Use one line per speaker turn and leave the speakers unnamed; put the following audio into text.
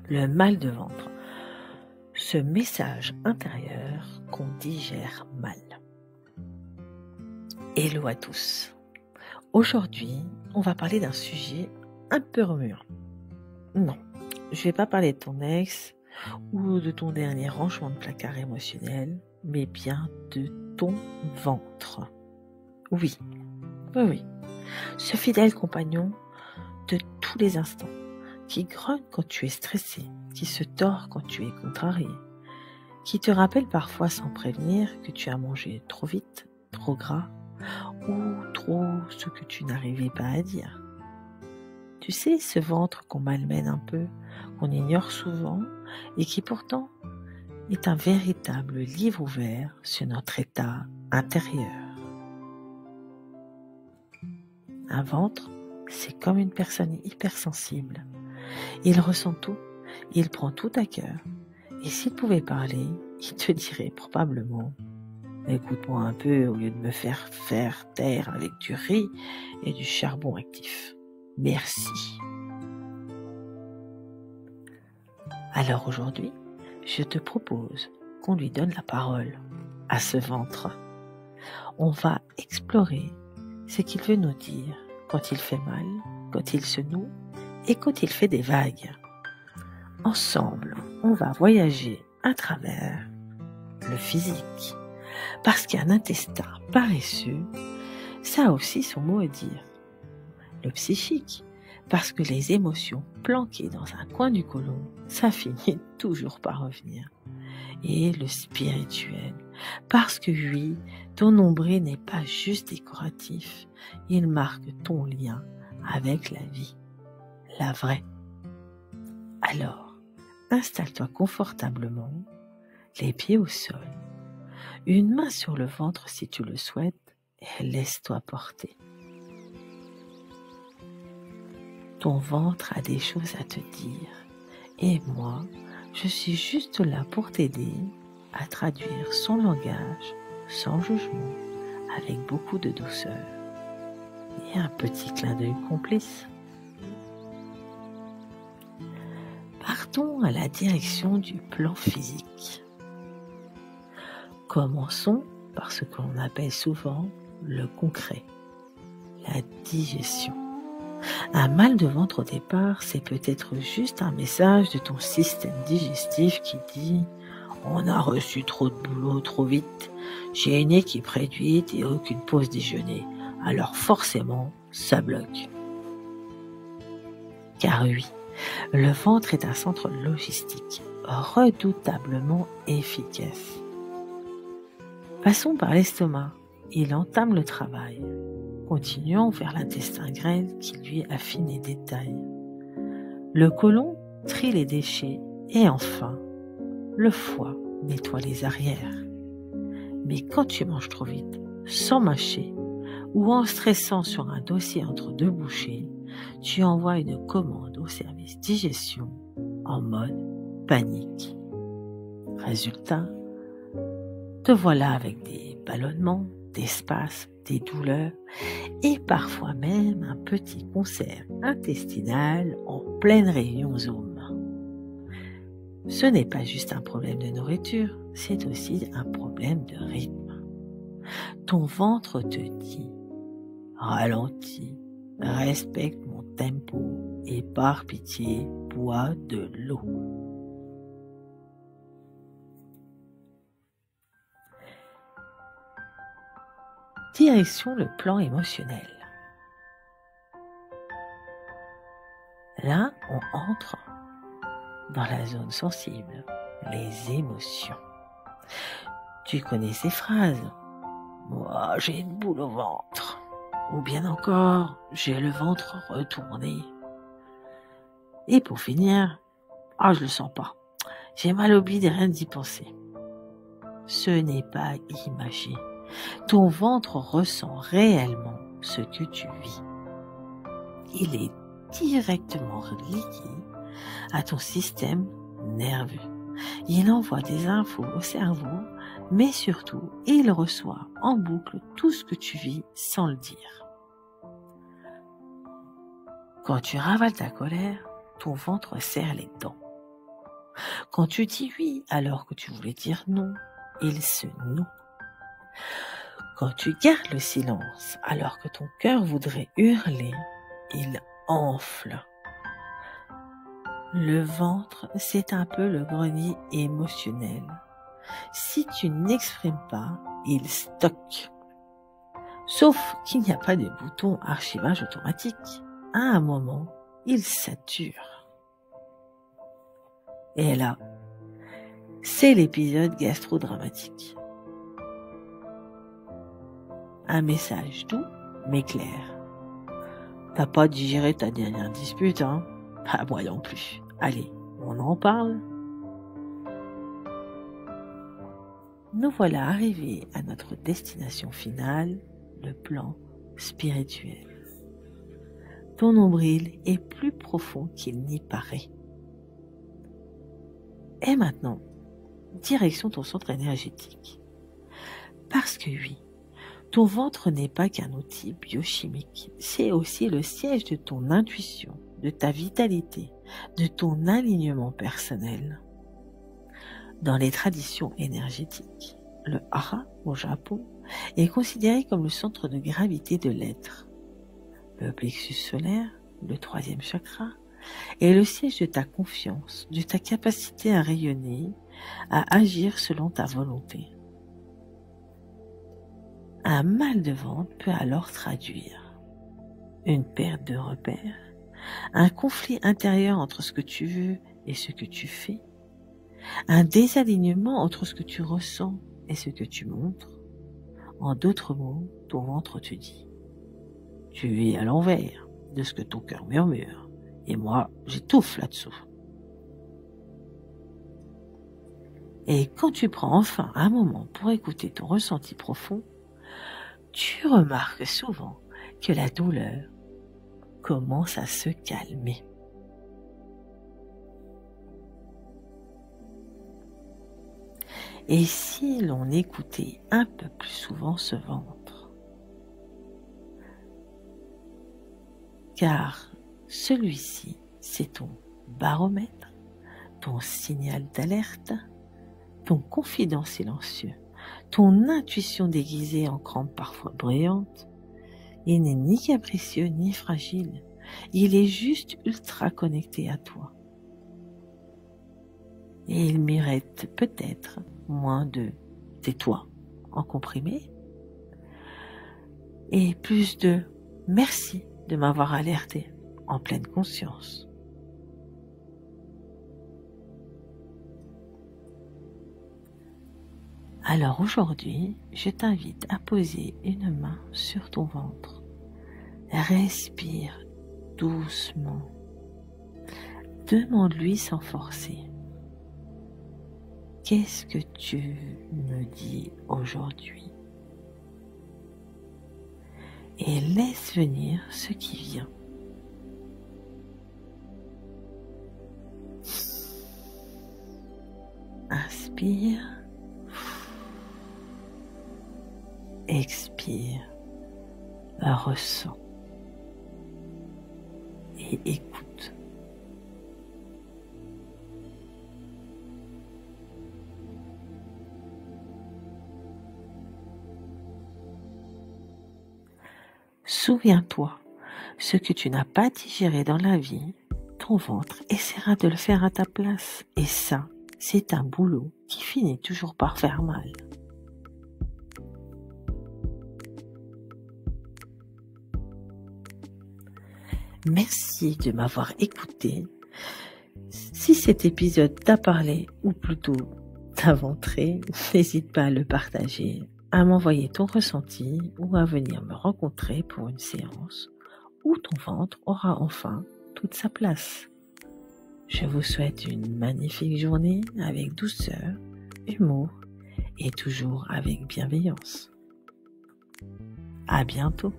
le mal de ventre, ce message intérieur qu'on digère mal. Hello à tous. Aujourd'hui, on va parler d'un sujet un peu remuant. Non, je vais pas parler de ton ex ou de ton dernier rangement de placard émotionnel, mais bien de ton ventre. Oui, ce fidèle compagnon de tous les instants, qui grogne quand tu es stressé, qui se tord quand tu es contrarié, qui te rappelle parfois sans prévenir que tu as mangé trop vite, trop gras, ou trop ce que tu n'arrivais pas à dire. Tu sais, ce ventre qu'on malmène un peu, qu'on ignore souvent, et qui pourtant est un véritable livre ouvert sur notre état intérieur. Un ventre, c'est comme une personne hypersensible. Il ressent tout, il prend tout à cœur. Et s'il pouvait parler, il te dirait probablement « Écoute-moi un peu au lieu de me faire taire avec du riz et du charbon actif. Merci. » Alors aujourd'hui, je te propose qu'on lui donne la parole à ce ventre. On va explorer ce qu'il veut nous dire quand il fait mal, quand il se noue et quand il fait des vagues. Ensemble, on va voyager à travers le physique, parce qu'un intestin paresseux, ça a aussi son mot à dire. Le psychique, parce que les émotions planquées dans un coin du côlon, ça finit toujours par revenir. Et le spirituel, parce que oui, ton nombril n'est pas juste décoratif, il marque ton lien avec la vie, la vraie. Alors, installe-toi confortablement, les pieds au sol, une main sur le ventre si tu le souhaites, et laisse-toi porter. Ton ventre a des choses à te dire, et moi, je suis juste là pour t'aider à traduire son langage sans jugement, avec beaucoup de douceur et un petit clin d'œil complice. Partons à la direction du plan physique. Commençons par ce que l'on appelle souvent le concret, la digestion. Un mal de ventre au départ, c'est peut-être juste un message de ton système digestif qui dit « On a reçu trop de boulot trop vite, j'ai une équipe réduite et aucune pause déjeuner, alors forcément, ça bloque. » Car oui, le ventre est un centre logistique redoutablement efficace. Passons par l'estomac, il entame le travail. Continuons vers l'intestin grêle qui lui affine les détails. Le côlon trie les déchets et enfin, le foie nettoie les arrières. Mais quand tu manges trop vite, sans mâcher, ou en stressant sur un dossier entre deux bouchées, tu envoies une commande au service digestion en mode panique. Résultat, te voilà avec des ballonnements, des spasmes, des douleurs et parfois même un petit concert intestinal en pleine réunion Zoom. Ce n'est pas juste un problème de nourriture, c'est aussi un problème de rythme. Ton ventre te dit « Ralentis, respecte mon tempo et par pitié, bois de l'eau. » Direction le plan émotionnel. Là, on entre dans la zone sensible, les émotions. Tu connais ces phrases. Moi, j'ai une boule au ventre. Ou bien encore, j'ai le ventre retourné. Et pour finir, je le sens pas. J'ai mal au bide et rien d'y penser. Ce n'est pas imagé. Ton ventre ressent réellement ce que tu vis. Il est directement lié à ton système nerveux. Il envoie des infos au cerveau, mais surtout, il reçoit en boucle tout ce que tu vis sans le dire. Quand tu ravales ta colère, ton ventre serre les dents. Quand tu dis oui alors que tu voulais dire non, il se noue. Quand tu gardes le silence alors que ton cœur voudrait hurler, il enfle. Le ventre, c'est un peu le grenier émotionnel. Si tu n'exprimes pas, il stocke. Sauf qu'il n'y a pas de bouton archivage automatique. À un moment, il sature. Et là, c'est l'épisode gastro-dramatique. Un message doux mais clair. T'as pas digéré ta dernière dispute, hein? Pas moi non plus. Allez, on en parle. Nous voilà arrivés à notre destination finale, le plan spirituel. Ton nombril est plus profond qu'il n'y paraît. Et maintenant, direction ton centre énergétique. Parce que oui, ton ventre n'est pas qu'un outil biochimique, c'est aussi le siège de ton intuition, de ta vitalité, de ton alignement personnel. Dans les traditions énergétiques, le hara au Japon est considéré comme le centre de gravité de l'être. Le plexus solaire, le 3e chakra, est le siège de ta confiance, de ta capacité à rayonner, à agir selon ta volonté. Un mal de ventre peut alors traduire une perte de repères, un conflit intérieur entre ce que tu veux et ce que tu fais, un désalignement entre ce que tu ressens et ce que tu montres. En d'autres mots, ton ventre te dit « Tu es à l'envers de ce que ton cœur murmure, et moi, j'étouffe là-dessous. » Et quand tu prends enfin un moment pour écouter ton ressenti profond, tu remarques souvent que la douleur commence à se calmer. Et si l'on écoutait un peu plus souvent ce ventre? Car celui-ci, c'est ton baromètre, ton signal d'alerte, ton confident silencieux, ton intuition déguisée en crampes parfois bruyantes. Il n'est ni capricieux ni fragile, il est juste ultra connecté à toi. Et il mérite peut-être moins de « tais-toi » en comprimé et plus de « merci de m'avoir alerté » en pleine conscience. Alors aujourd'hui, je t'invite à poser une main sur ton ventre. Respire doucement. Demande-lui sans forcer. Qu'est-ce que tu me dis aujourd'hui? Et laisse venir ce qui vient. Inspire. Expire. Ressens. Et écoute. Souviens-toi, ce que tu n'as pas digéré dans la vie, ton ventre essaiera de le faire à ta place. Et ça, c'est un boulot qui finit toujours par faire mal. Merci de m'avoir écouté. Si cet épisode t'a parlé, ou plutôt t'a ventré, n'hésite pas à le partager, à m'envoyer ton ressenti ou à venir me rencontrer pour une séance où ton ventre aura enfin toute sa place. Je vous souhaite une magnifique journée avec douceur, humour et toujours avec bienveillance. À bientôt.